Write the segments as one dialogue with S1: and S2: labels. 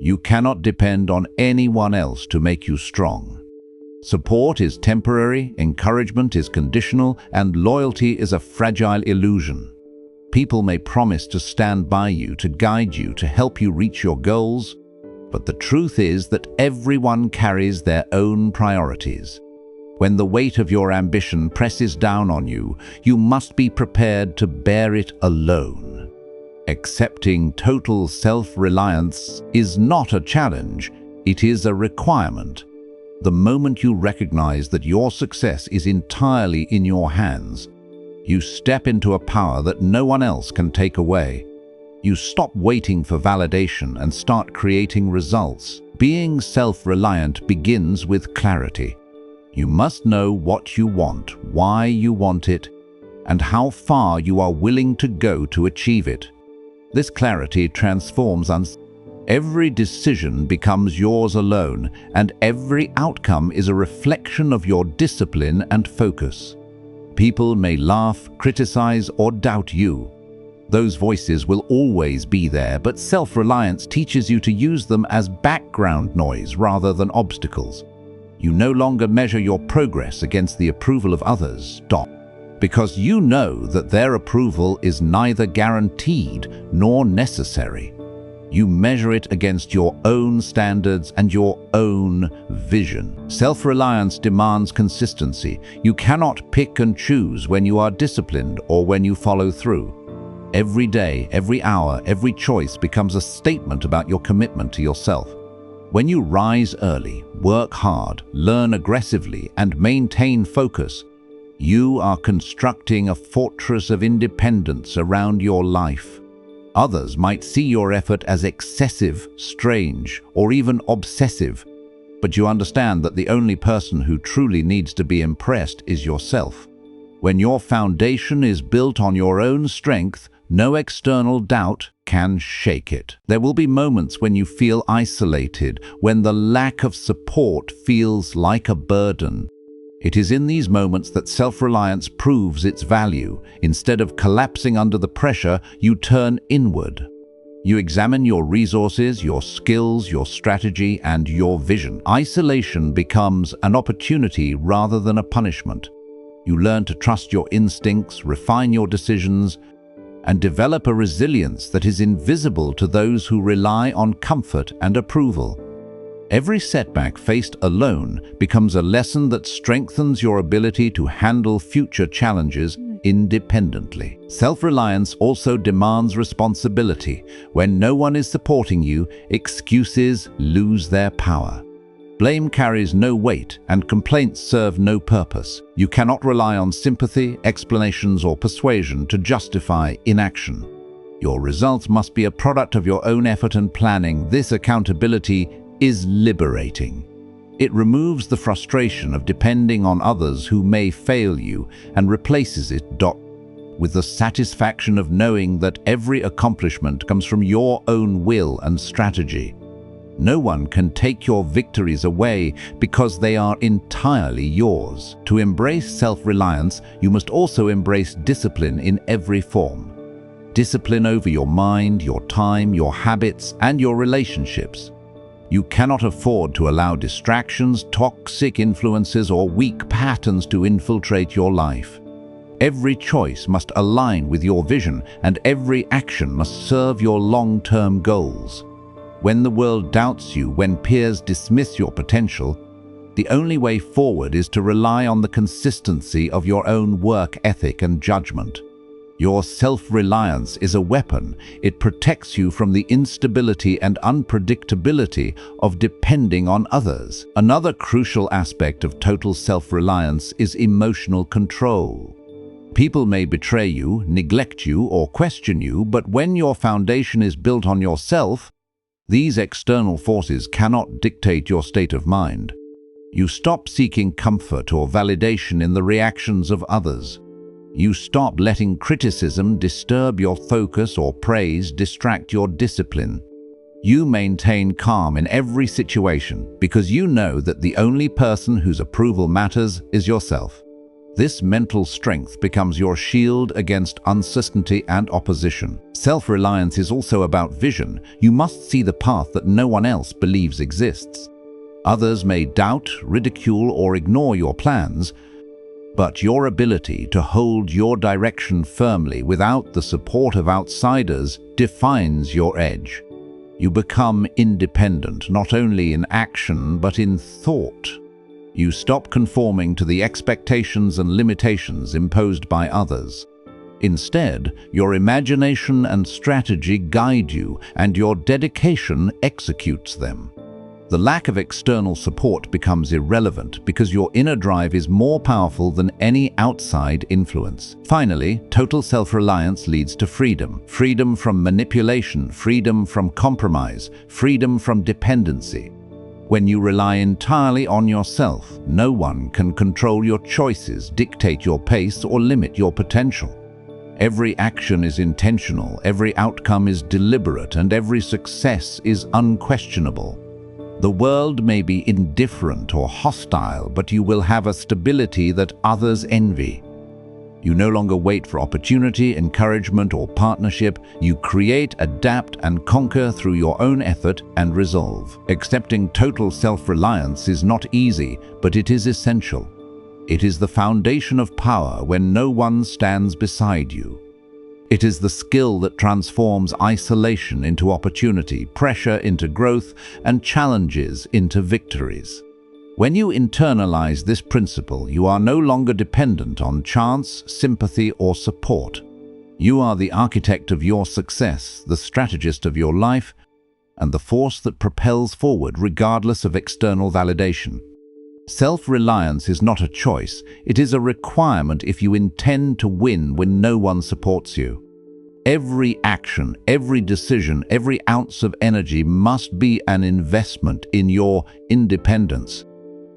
S1: You cannot depend on anyone else to make you strong. Support is temporary, encouragement is conditional, and loyalty is a fragile illusion. People may promise to stand by you, to guide you, to help you reach your goals, but the truth is that everyone carries their own priorities. When the weight of your ambition presses down on you, you must be prepared to bear it alone. Accepting total self-reliance is not a challenge, it is a requirement. The moment you recognize that your success is entirely in your hands, you step into a power that no one else can take away. You stop waiting for validation and start creating results. Being self-reliant begins with clarity. You must know what you want, why you want it, and how far you are willing to go to achieve it. This clarity transforms us. Every decision becomes yours alone, and every outcome is a reflection of your discipline and focus. People may laugh, criticize, or doubt you. Those voices will always be there, but self-reliance teaches you to use them as background noise rather than obstacles. You no longer measure your progress against the approval of others, because you know that their approval is neither guaranteed nor necessary. You measure it against your own standards and your own vision. Self-reliance demands consistency. You cannot pick and choose when you are disciplined or when you follow through. Every day, every hour, every choice becomes a statement about your commitment to yourself. When you rise early, work hard, learn aggressively, and maintain focus, you are constructing a fortress of independence around your life. Others might see your effort as excessive, strange, or even obsessive, but you understand that the only person who truly needs to be impressed is yourself. When your foundation is built on your own strength, no external doubt can shake it. There will be moments when you feel isolated, when the lack of support feels like a burden. It is in these moments that self-reliance proves its value. Instead of collapsing under the pressure, you turn inward. You examine your resources, your skills, your strategy, and your vision. Isolation becomes an opportunity rather than a punishment. You learn to trust your instincts, refine your decisions, and develop a resilience that is invisible to those who rely on comfort and approval. Every setback faced alone becomes a lesson that strengthens your ability to handle future challenges independently. Self-reliance also demands responsibility. When no one is supporting you, excuses lose their power. Blame carries no weight, and complaints serve no purpose. You cannot rely on sympathy, explanations, or persuasion to justify inaction. Your results must be a product of your own effort and planning. This accountability is liberating. It removes the frustration of depending on others who may fail you and replaces it with the satisfaction of knowing that every accomplishment comes from your own will and strategy. No one can take your victories away because they are entirely yours. To embrace self-reliance, you must also embrace discipline in every form. Discipline over your mind, your time, your habits, and your relationships. You cannot afford to allow distractions, toxic influences, or weak patterns to infiltrate your life. Every choice must align with your vision, and every action must serve your long-term goals. When the world doubts you, when peers dismiss your potential, the only way forward is to rely on the consistency of your own work ethic and judgment. Your self-reliance is a weapon. It protects you from the instability and unpredictability of depending on others. Another crucial aspect of total self-reliance is emotional control. People may betray you, neglect you, or question you, but when your foundation is built on yourself, these external forces cannot dictate your state of mind. You stop seeking comfort or validation in the reactions of others. You stop letting criticism disturb your focus or praise distract your discipline. You maintain calm in every situation because you know that the only person whose approval matters is yourself. This mental strength becomes your shield against uncertainty and opposition. Self-reliance is also about vision. You must see the path that no one else believes exists. Others may doubt, ridicule, or ignore your plans, but your ability to hold your direction firmly without the support of outsiders defines your edge. You become independent, not only in action but in thought. You stop conforming to the expectations and limitations imposed by others. Instead, your imagination and strategy guide you, and your dedication executes them. The lack of external support becomes irrelevant because your inner drive is more powerful than any outside influence. Finally, total self-reliance leads to freedom. Freedom from manipulation, freedom from compromise, freedom from dependency. When you rely entirely on yourself, no one can control your choices, dictate your pace, or limit your potential. Every action is intentional, every outcome is deliberate, and every success is unquestionable. The world may be indifferent or hostile, but you will have a stability that others envy. You no longer wait for opportunity, encouragement, or partnership. You create, adapt, and conquer through your own effort and resolve. Accepting total self-reliance is not easy, but it is essential. It is the foundation of power when no one stands beside you. It is the skill that transforms isolation into opportunity, pressure into growth, and challenges into victories. When you internalize this principle, you are no longer dependent on chance, sympathy, or support. You are the architect of your success, the strategist of your life, and the force that propels forward regardless of external validation. Self-reliance is not a choice, it is a requirement if you intend to win when no one supports you. Every action, every decision, every ounce of energy must be an investment in your independence.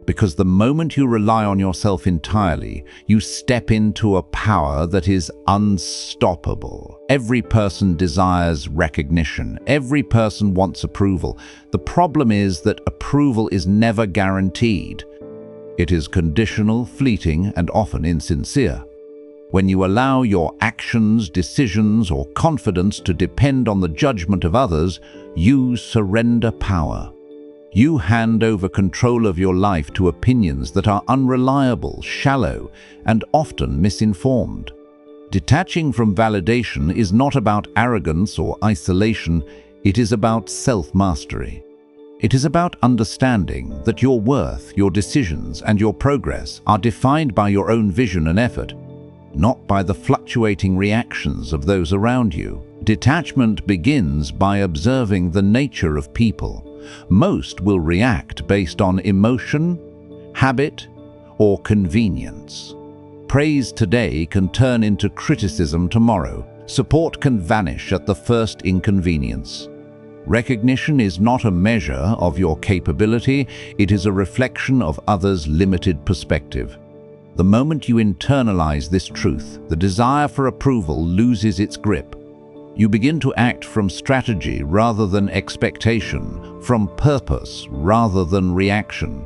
S1: Because the moment you rely on yourself entirely, you step into a power that is unstoppable. Every person desires recognition. Every person wants approval. The problem is that approval is never guaranteed. It is conditional, fleeting, and often insincere. When you allow your actions, decisions, or confidence to depend on the judgment of others, you surrender power. You hand over control of your life to opinions that are unreliable, shallow, and often misinformed. Detaching from validation is not about arrogance or isolation, it is about self-mastery. It is about understanding that your worth, your decisions, and your progress are defined by your own vision and effort, not by the fluctuating reactions of those around you. Detachment begins by observing the nature of people. Most will react based on emotion, habit, or convenience. Praise today can turn into criticism tomorrow. Support can vanish at the first inconvenience. Recognition is not a measure of your capability, it is a reflection of others' limited perspective. The moment you internalize this truth, the desire for approval loses its grip. You begin to act from strategy rather than expectation, from purpose rather than reaction.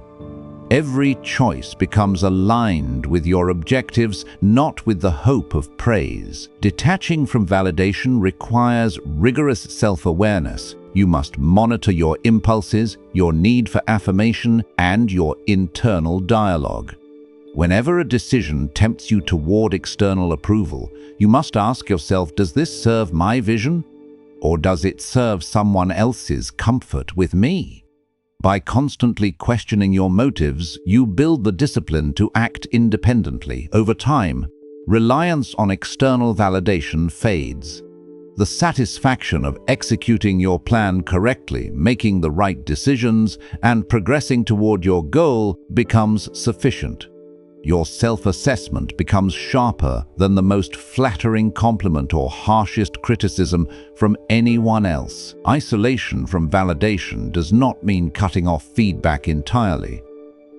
S1: Every choice becomes aligned with your objectives, not with the hope of praise. Detaching from validation requires rigorous self-awareness. You must monitor your impulses, your need for affirmation, and your internal dialogue. Whenever a decision tempts you toward external approval, you must ask yourself, does this serve my vision, or does it serve someone else's comfort with me? By constantly questioning your motives, you build the discipline to act independently. Over time, reliance on external validation fades. The satisfaction of executing your plan correctly, making the right decisions, and progressing toward your goal becomes sufficient. Your self-assessment becomes sharper than the most flattering compliment or harshest criticism from anyone else. Isolation from validation does not mean cutting off feedback entirely.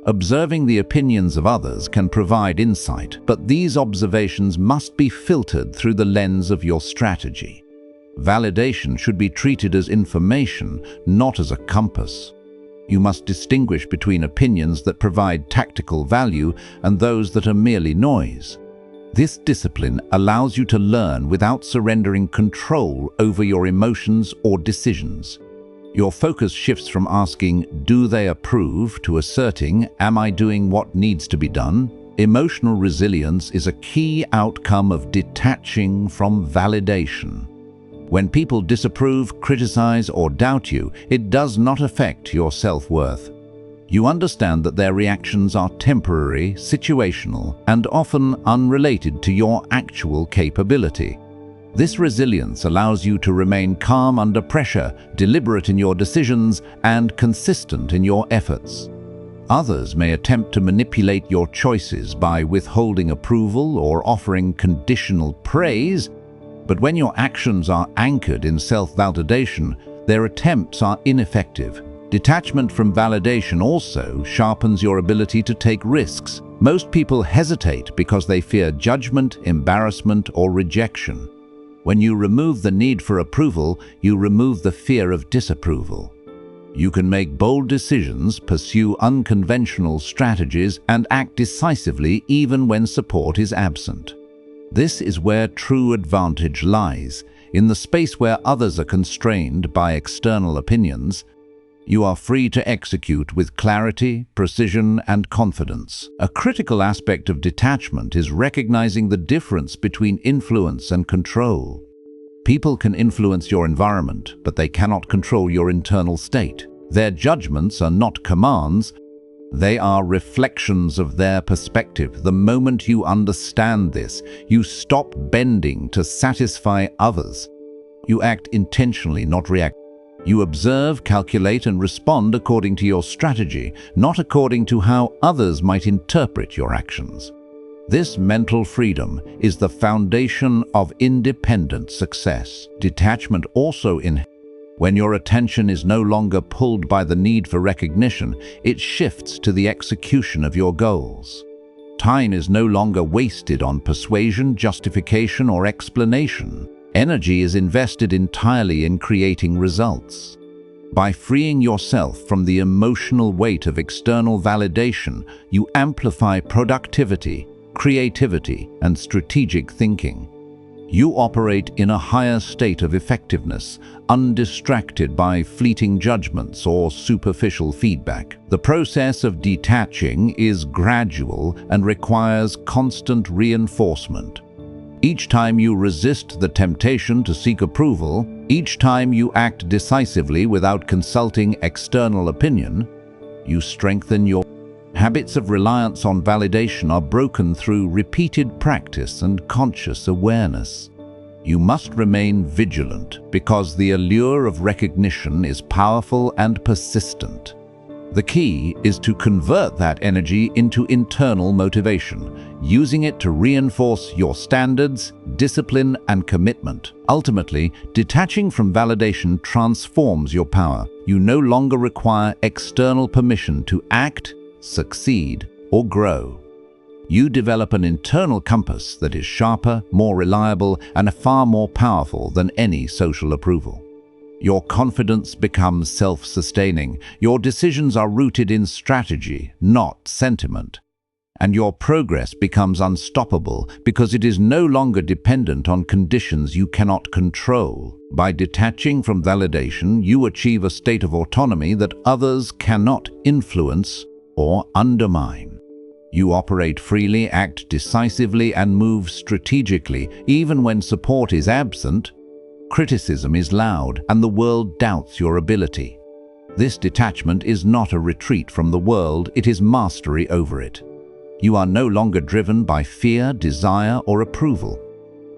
S1: Observing the opinions of others can provide insight, but these observations must be filtered through the lens of your strategy. Validation should be treated as information, not as a compass. You must distinguish between opinions that provide tactical value and those that are merely noise. This discipline allows you to learn without surrendering control over your emotions or decisions. Your focus shifts from asking, "Do they approve?" to asserting, "Am I doing what needs to be done?" Emotional resilience is a key outcome of detaching from validation. When people disapprove, criticize, or doubt you, it does not affect your self-worth. You understand that their reactions are temporary, situational, and often unrelated to your actual capability. This resilience allows you to remain calm under pressure, deliberate in your decisions, and consistent in your efforts. Others may attempt to manipulate your choices by withholding approval or offering conditional praise, but when your actions are anchored in self-validation, their attempts are ineffective. Detachment from validation also sharpens your ability to take risks. Most people hesitate because they fear judgment, embarrassment, or rejection. When you remove the need for approval, you remove the fear of disapproval. You can make bold decisions, pursue unconventional strategies, and act decisively even when support is absent. This is where true advantage lies. In the space where others are constrained by external opinions, you are free to execute with clarity, precision, and confidence. A critical aspect of detachment is recognizing the difference between influence and control. People can influence your environment, but they cannot control your internal state. Their judgments are not commands, they are reflections of their perspective. The moment you understand this, you stop bending to satisfy others. You act intentionally, not react. You observe, calculate, and respond according to your strategy, not according to how others might interpret your actions. This mental freedom is the foundation of independent success. Detachment also when your attention is no longer pulled by the need for recognition, it shifts to the execution of your goals. Time is no longer wasted on persuasion, justification, or explanation. Energy is invested entirely in creating results. By freeing yourself from the emotional weight of external validation, you amplify productivity, creativity, and strategic thinking. You operate in a higher state of effectiveness, undistracted by fleeting judgments or superficial feedback. The process of detaching is gradual and requires constant reinforcement. Each time you resist the temptation to seek approval, each time you act decisively without consulting external opinion, you strengthen your habits of reliance on validation are broken through repeated practice and conscious awareness. You must remain vigilant because the allure of recognition is powerful and persistent. The key is to convert that energy into internal motivation, using it to reinforce your standards, discipline, and commitment. Ultimately, detaching from validation transforms your power. You no longer require external permission to act, succeed, or grow. You develop an internal compass that is sharper, more reliable, and far more powerful than any social approval. Your confidence becomes self-sustaining. Your decisions are rooted in strategy, not sentiment. And your progress becomes unstoppable because it is no longer dependent on conditions you cannot control. By detaching from validation, you achieve a state of autonomy that others cannot influence or undermine. You operate freely, act decisively, and move strategically, even when support is absent, criticism is loud, and the world doubts your ability. This detachment is not a retreat from the world, it is mastery over it. You are no longer driven by fear, desire, or approval.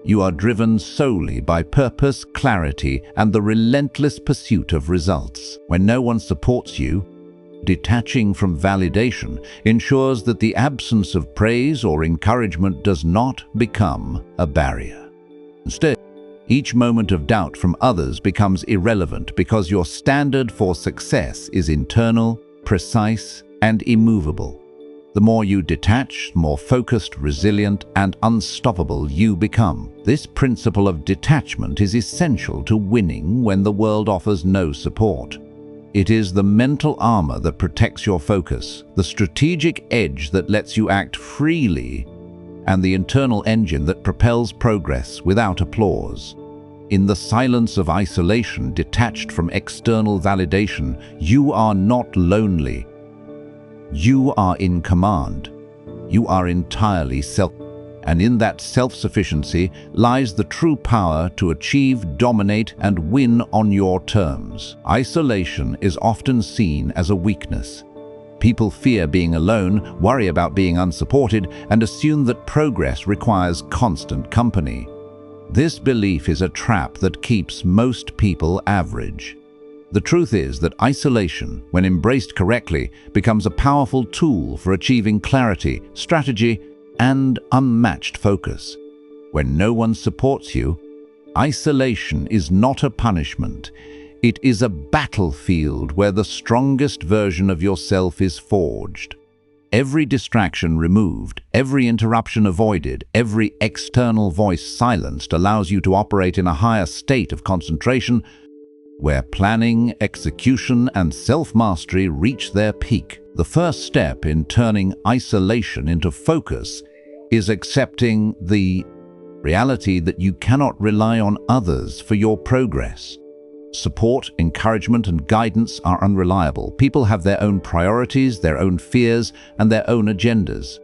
S1: You are driven solely by purpose, clarity, and the relentless pursuit of results. When no one supports you, detaching from validation ensures that the absence of praise or encouragement does not become a barrier. Instead, each moment of doubt from others becomes irrelevant because your standard for success is internal, precise, and immovable. The more you detach, more focused, resilient, and unstoppable you become. This principle of detachment is essential to winning when the world offers no support. It is the mental armor that protects your focus, the strategic edge that lets you act freely, and the internal engine that propels progress without applause. In the silence of isolation, detached from external validation, you are not lonely. You are in command. You are entirely and in that self-sufficiency lies the true power to achieve, dominate, and win on your terms. Isolation is often seen as a weakness. People fear being alone, worry about being unsupported, and assume that progress requires constant company. This belief is a trap that keeps most people average. The truth is that isolation, when embraced correctly, becomes a powerful tool for achieving clarity, strategy, and unmatched focus. When no one supports you, isolation is not a punishment. It is a battlefield where the strongest version of yourself is forged. Every distraction removed, every interruption avoided, every external voice silenced allows you to operate in a higher state of concentration, where planning, execution, and self-mastery reach their peak. The first step in turning isolation into focus is accepting the reality that you cannot rely on others for your progress. Support, encouragement, and guidance are unreliable. People have their own priorities, their own fears, and their own agendas.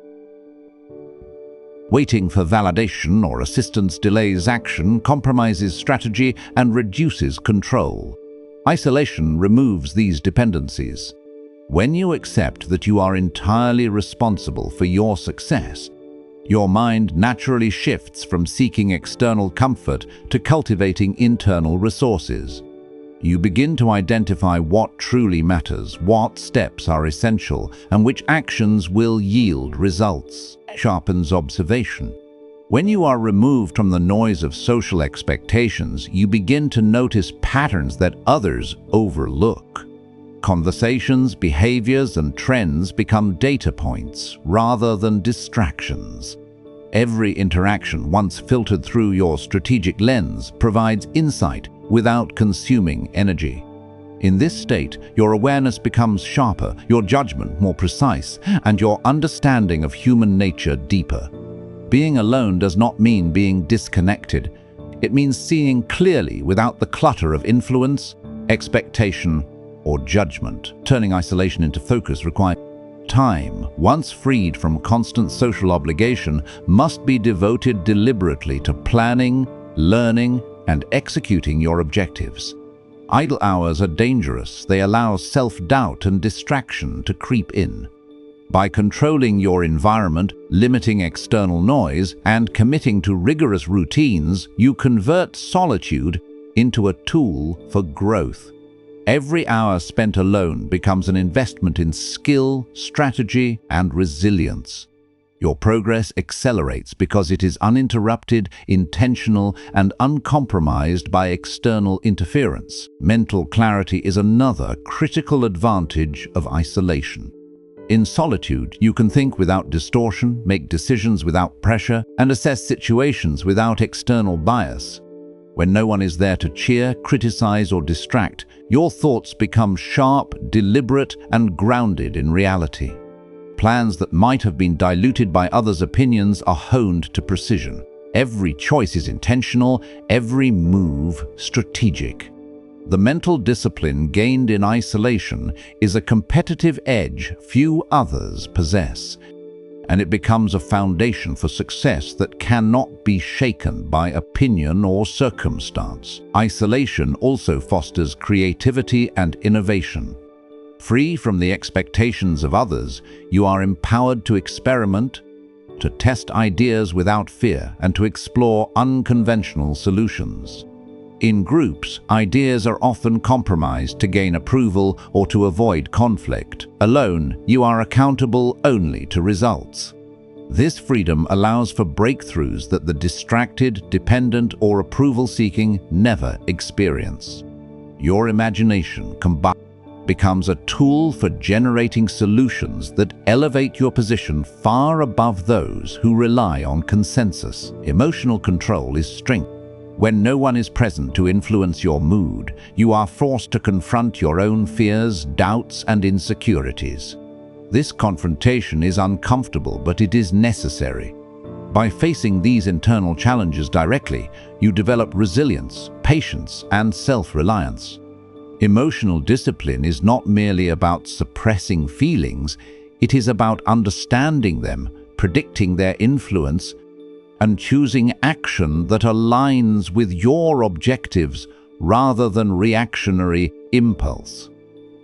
S1: Waiting for validation or assistance delays action, compromises strategy, and reduces control. Isolation removes these dependencies. When you accept that you are entirely responsible for your success, your mind naturally shifts from seeking external comfort to cultivating internal resources. You begin to identify what truly matters, what steps are essential, and which actions will yield results. Sharpens observation. When you are removed from the noise of social expectations, you begin to notice patterns that others overlook. Conversations, behaviors, and trends become data points rather than distractions. Every interaction, once filtered through your strategic lens, provides insight without consuming energy. In this state, your awareness becomes sharper, your judgment more precise, and your understanding of human nature deeper. Being alone does not mean being disconnected. It means seeing clearly without the clutter of influence, expectation, or judgment. Turning isolation into focus requires time, once freed from constant social obligation, must be devoted deliberately to planning, learning, and executing your objectives. Idle hours are dangerous. They allow self-doubt and distraction to creep in. By controlling your environment, limiting external noise, and committing to rigorous routines, you convert solitude into a tool for growth. Every hour spent alone becomes an investment in skill, strategy, and resilience. Your progress accelerates because it is uninterrupted, intentional, and uncompromised by external interference. Mental clarity is another critical advantage of isolation. In solitude, you can think without distortion, make decisions without pressure, and assess situations without external bias. When no one is there to cheer, criticize, or distract, your thoughts become sharp, deliberate, and grounded in reality. Plans that might have been diluted by others' opinions are honed to precision. Every choice is intentional, every move strategic. The mental discipline gained in isolation is a competitive edge few others possess, and it becomes a foundation for success that cannot be shaken by opinion or circumstance. Isolation also fosters creativity and innovation. Free from the expectations of others, you are empowered to experiment, to test ideas without fear, and to explore unconventional solutions. In groups, ideas are often compromised to gain approval or to avoid conflict. Alone, you are accountable only to results. This freedom allows for breakthroughs that the distracted, dependent, or approval-seeking never experience. Your imagination becomes a tool for generating solutions that elevate your position far above those who rely on consensus. Emotional control is strength. When no one is present to influence your mood, you are forced to confront your own fears, doubts, and insecurities. This confrontation is uncomfortable, but it is necessary. By facing these internal challenges directly, you develop resilience, patience, and self-reliance. Emotional discipline is not merely about suppressing feelings, it is about understanding them, predicting their influence, and choosing action that aligns with your objectives rather than reactionary impulse.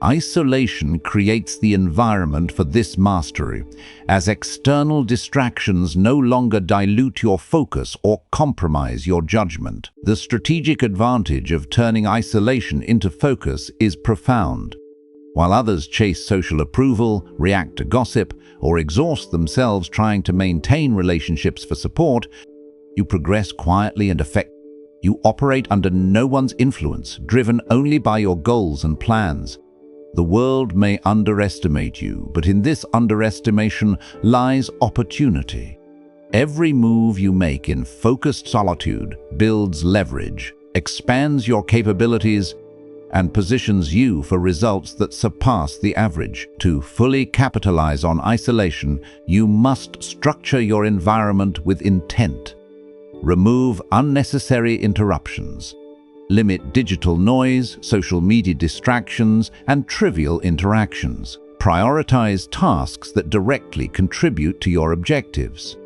S1: Isolation creates the environment for this mastery, as external distractions no longer dilute your focus or compromise your judgment. The strategic advantage of turning isolation into focus is profound. While others chase social approval, react to gossip, or exhaust themselves trying to maintain relationships for support, you progress quietly and effectively. You operate under no one's influence, driven only by your goals and plans. The world may underestimate you, but in this underestimation lies opportunity. Every move you make in focused solitude builds leverage, expands your capabilities, and positions you for results that surpass the average. To fully capitalize on isolation, you must structure your environment with intent. Remove unnecessary interruptions. Limit digital noise, social media distractions, and trivial interactions. Prioritize tasks that directly contribute to your objectives.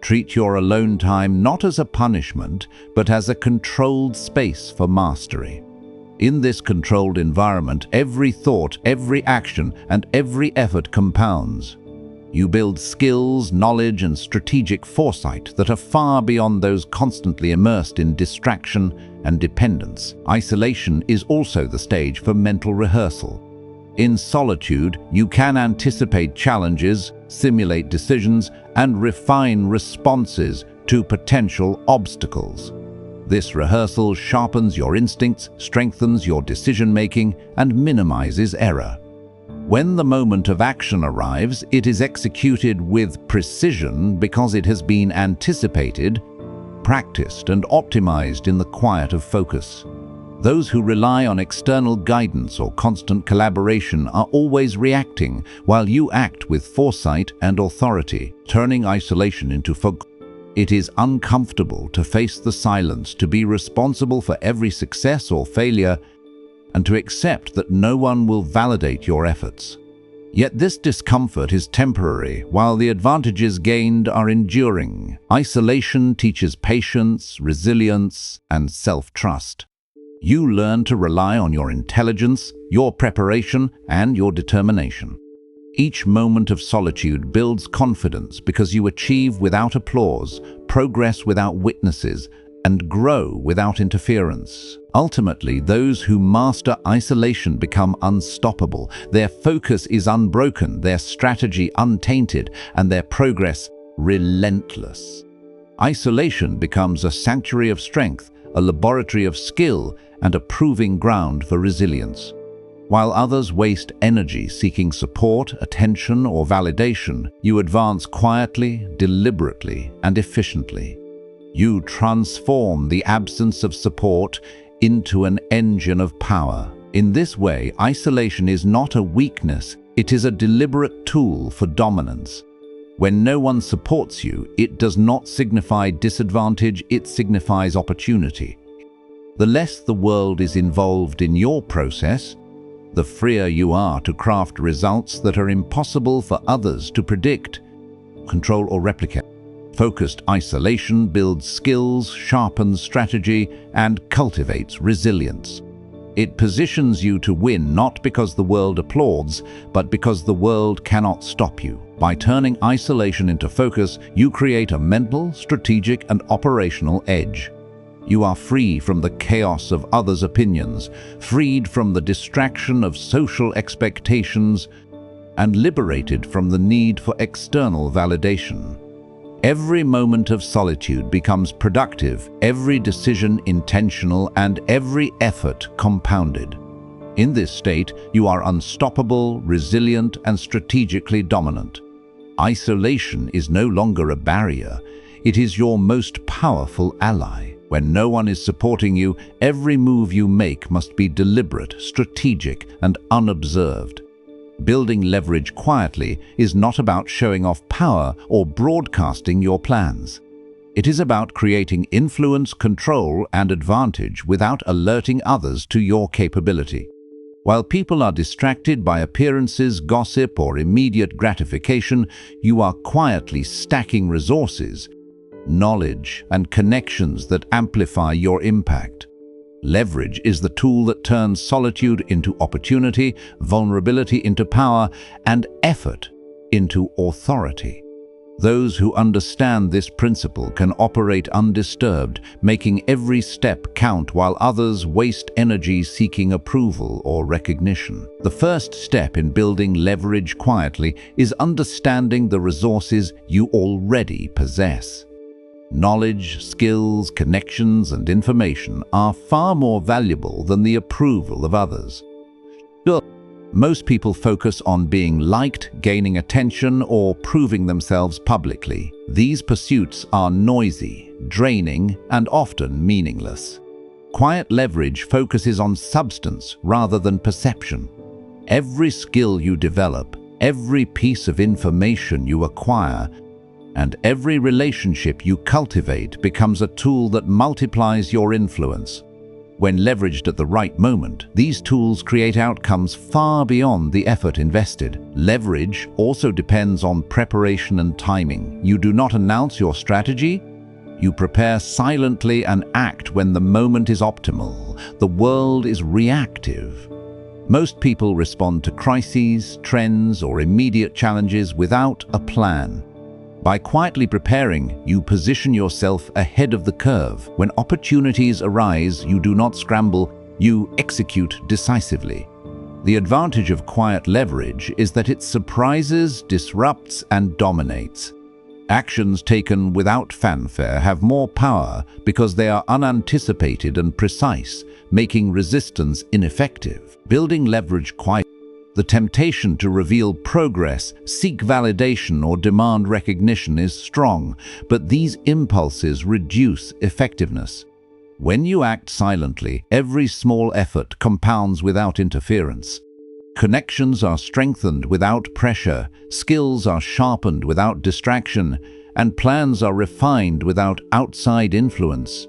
S1: Treat your alone time not as a punishment, but as a controlled space for mastery. In this controlled environment, every thought, every action, and every effort compounds. You build skills, knowledge, and strategic foresight that are far beyond those constantly immersed in distraction and dependence. Isolation is also the stage for mental rehearsal. In solitude, you can anticipate challenges, simulate decisions, and refine responses to potential obstacles. This rehearsal sharpens your instincts, strengthens your decision-making, and minimizes error. When the moment of action arrives, it is executed with precision because it has been anticipated, practiced, and optimized in the quiet of focus. Those who rely on external guidance or constant collaboration are always reacting, while you act with foresight and authority, turning isolation into focus. It is uncomfortable to face the silence, to be responsible for every success or failure, and to accept that no one will validate your efforts. Yet this discomfort is temporary, while the advantages gained are enduring. Isolation teaches patience, resilience, and self-trust. You learn to rely on your intelligence, your preparation, and your determination. Each moment of solitude builds confidence because you achieve without applause, progress without witnesses, and grow without interference. Ultimately, those who master isolation become unstoppable. Their focus is unbroken, their strategy untainted, and their progress relentless. Isolation becomes a sanctuary of strength, a laboratory of skill, and a proving ground for resilience. While others waste energy seeking support, attention, or validation, you advance quietly, deliberately, and efficiently. You transform the absence of support into an engine of power. In this way, isolation is not a weakness, it is a deliberate tool for dominance. When no one supports you, it does not signify disadvantage, it signifies opportunity. The less the world is involved in your process, the freer you are to craft results that are impossible for others to predict, control, or replicate. Focused isolation builds skills, sharpens strategy, and cultivates resilience. It positions you to win not because the world applauds, but because the world cannot stop you. By turning isolation into focus, you create a mental, strategic, and operational edge. You are free from the chaos of others' opinions, freed from the distraction of social expectations, and liberated from the need for external validation. Every moment of solitude becomes productive, every decision intentional, and every effort compounded. In this state, you are unstoppable, resilient, and strategically dominant. Isolation is no longer a barrier, it is your most powerful ally. When no one is supporting you, every move you make must be deliberate, strategic, and unobserved. Building leverage quietly is not about showing off power or broadcasting your plans. It is about creating influence, control, and advantage without alerting others to your capability. While people are distracted by appearances, gossip, or immediate gratification, you are quietly stacking resources, knowledge, and connections that amplify your impact. Leverage is the tool that turns solitude into opportunity, vulnerability into power, and effort into authority. Those who understand this principle can operate undisturbed, making every step count while others waste energy seeking approval or recognition. The first step in building leverage quietly is understanding the resources you already possess. Knowledge, skills, connections, and information are far more valuable than the approval of others. Most people focus on being liked, gaining attention, or proving themselves publicly. These pursuits are noisy, draining, and often meaningless. Quiet leverage focuses on substance rather than perception. Every skill you develop, every piece of information you acquire, and every relationship you cultivate becomes a tool that multiplies your influence. When leveraged at the right moment, these tools create outcomes far beyond the effort invested. Leverage also depends on preparation and timing. You do not announce your strategy. You prepare silently and act when the moment is optimal. The world is reactive. Most people respond to crises, trends, or immediate challenges without a plan. By quietly preparing, you position yourself ahead of the curve. When opportunities arise, you do not scramble, you execute decisively. The advantage of quiet leverage is that it surprises, disrupts, and dominates. Actions taken without fanfare have more power because they are unanticipated and precise, making resistance ineffective. Building leverage quietly. The temptation to reveal progress, seek validation, or demand recognition is strong, but these impulses reduce effectiveness. When you act silently, every small effort compounds without interference. Connections are strengthened without pressure, skills are sharpened without distraction, and plans are refined without outside influence.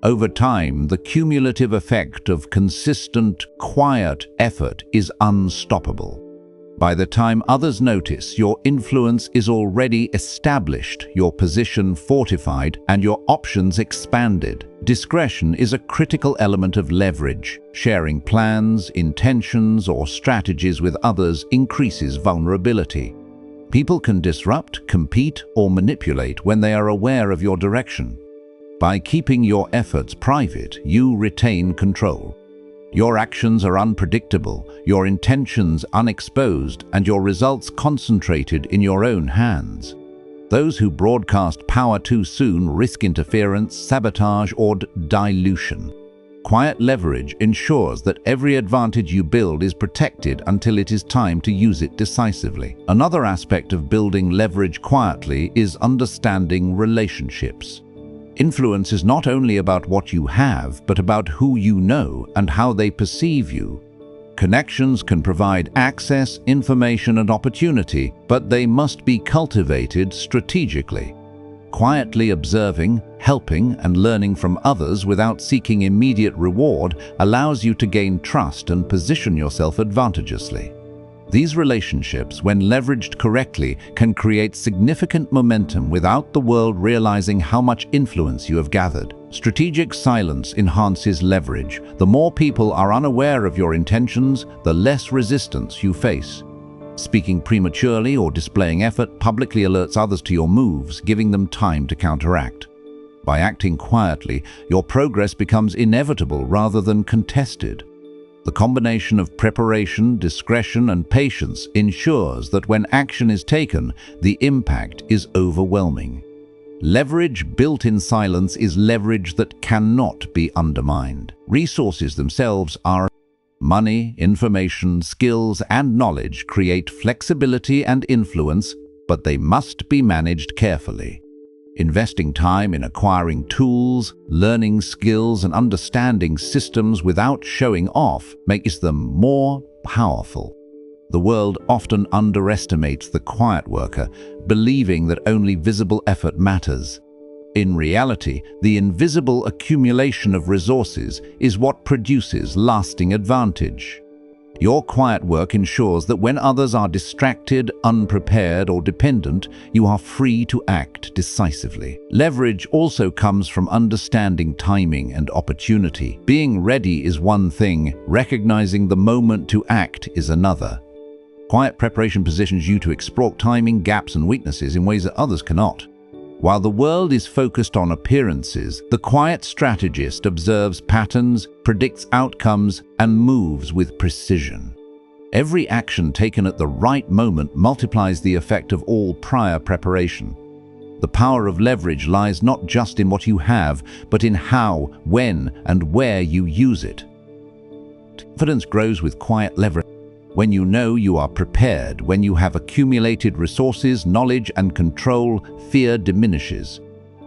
S1: Over time, the cumulative effect of consistent, quiet effort is unstoppable. By the time others notice, your influence is already established, your position fortified, and your options expanded. Discretion is a critical element of leverage. Sharing plans, intentions, or strategies with others increases vulnerability. People can disrupt, compete, or manipulate when they are aware of your direction. By keeping your efforts private, you retain control. Your actions are unpredictable, your intentions unexposed, and your results concentrated in your own hands. Those who broadcast power too soon risk interference, sabotage, or dilution. Quiet leverage ensures that every advantage you build is protected until it is time to use it decisively. Another aspect of building leverage quietly is understanding relationships. Influence is not only about what you have, but about who you know and how they perceive you. Connections can provide access, information, and opportunity, but they must be cultivated strategically. Quietly observing, helping, and learning from others without seeking immediate reward allows you to gain trust and position yourself advantageously. These relationships, when leveraged correctly, can create significant momentum without the world realizing how much influence you have gathered. Strategic silence enhances leverage. The more people are unaware of your intentions, the less resistance you face. Speaking prematurely or displaying effort publicly alerts others to your moves, giving them time to counteract. By acting quietly, your progress becomes inevitable rather than contested. The combination of preparation, discretion, and patience ensures that when action is taken, the impact is overwhelming. Leverage built in silence is leverage that cannot be undermined. Resources themselves are money, information, skills, and knowledge create flexibility and influence, but they must be managed carefully. Investing time in acquiring tools, learning skills, and understanding systems without showing off makes them more powerful. The world often underestimates the quiet worker, believing that only visible effort matters. In reality, the invisible accumulation of resources is what produces lasting advantage. Your quiet work ensures that when others are distracted, unprepared, or dependent, you are free to act decisively. Leverage also comes from understanding timing and opportunity. Being ready is one thing, recognizing the moment to act is another. Quiet preparation positions you to exploit timing, gaps, and weaknesses in ways that others cannot. While the world is focused on appearances, the quiet strategist observes patterns, predicts outcomes, and moves with precision. Every action taken at the right moment multiplies the effect of all prior preparation. The power of leverage lies not just in what you have, but in how, when, and where you use it. Confidence grows with quiet leverage. When you know you are prepared, when you have accumulated resources, knowledge, and control, fear diminishes.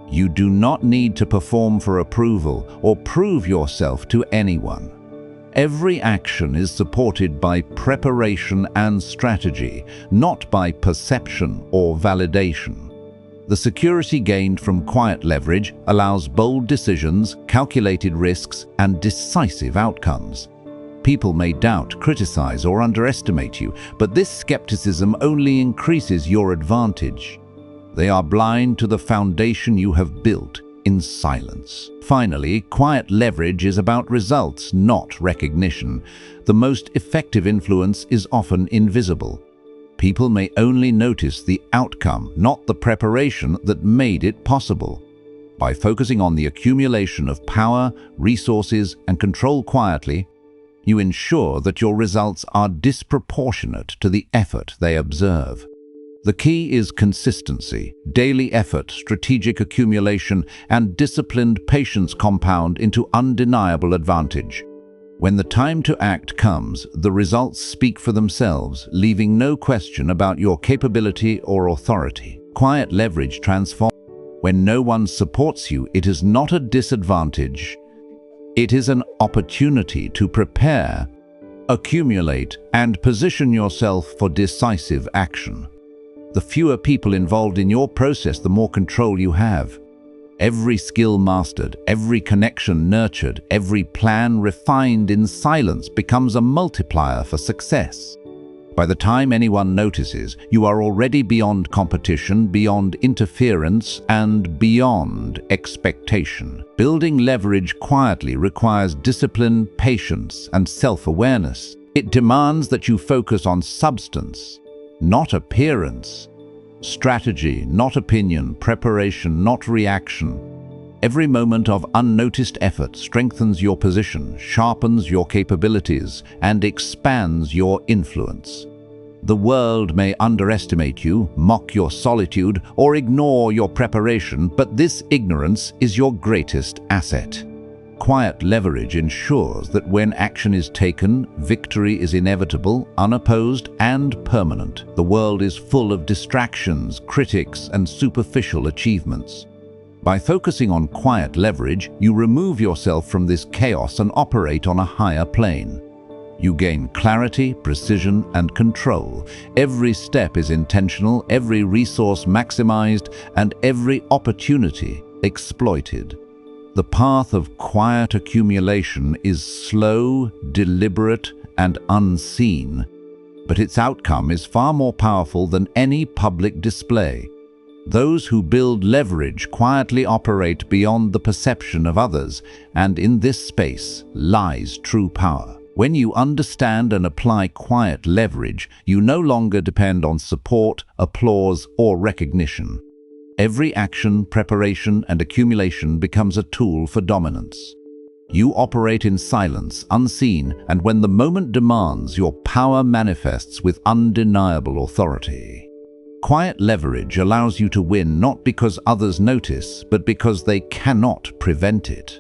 S1: You do not need to perform for approval or prove yourself to anyone. Every action is supported by preparation and strategy, not by perception or validation. The security gained from quiet leverage allows bold decisions, calculated risks, and decisive outcomes. People may doubt, criticize, or underestimate you, but this skepticism only increases your advantage. They are blind to the foundation you have built in silence. Finally, quiet leverage is about results, not recognition. The most effective influence is often invisible. People may only notice the outcome, not the preparation that made it possible. By focusing on the accumulation of power, resources, and control quietly, you ensure that your results are disproportionate to the effort they observe. The key is consistency. Daily effort, strategic accumulation, and disciplined patience compound into undeniable advantage. When the time to act comes, the results speak for themselves, leaving no question about your capability or authority. Quiet leverage transforms. When no one supports you, it is not a disadvantage. It is an opportunity to prepare, accumulate, and position yourself for decisive action. The fewer people involved in your process, the more control you have. Every skill mastered, every connection nurtured, every plan refined in silence becomes a multiplier for success. By the time anyone notices, you are already beyond competition, beyond interference, and beyond expectation. Building leverage quietly requires discipline, patience, and self-awareness. It demands that you focus on substance, not appearance, strategy, not opinion, preparation, not reaction. Every moment of unnoticed effort strengthens your position, sharpens your capabilities, and expands your influence. The world may underestimate you, mock your solitude, or ignore your preparation, but this ignorance is your greatest asset. Quiet leverage ensures that when action is taken, victory is inevitable, unopposed, and permanent. The world is full of distractions, critics, and superficial achievements. By focusing on quiet leverage, you remove yourself from this chaos and operate on a higher plane. You gain clarity, precision, and control. Every step is intentional, every resource maximized, and every opportunity exploited. The path of quiet accumulation is slow, deliberate, and unseen, but its outcome is far more powerful than any public display. Those who build leverage quietly operate beyond the perception of others, and in this space lies true power. When you understand and apply quiet leverage, you no longer depend on support, applause, or recognition. Every action, preparation, and accumulation becomes a tool for dominance. You operate in silence, unseen, and when the moment demands, your power manifests with undeniable authority. Quiet leverage allows you to win not because others notice, but because they cannot prevent it.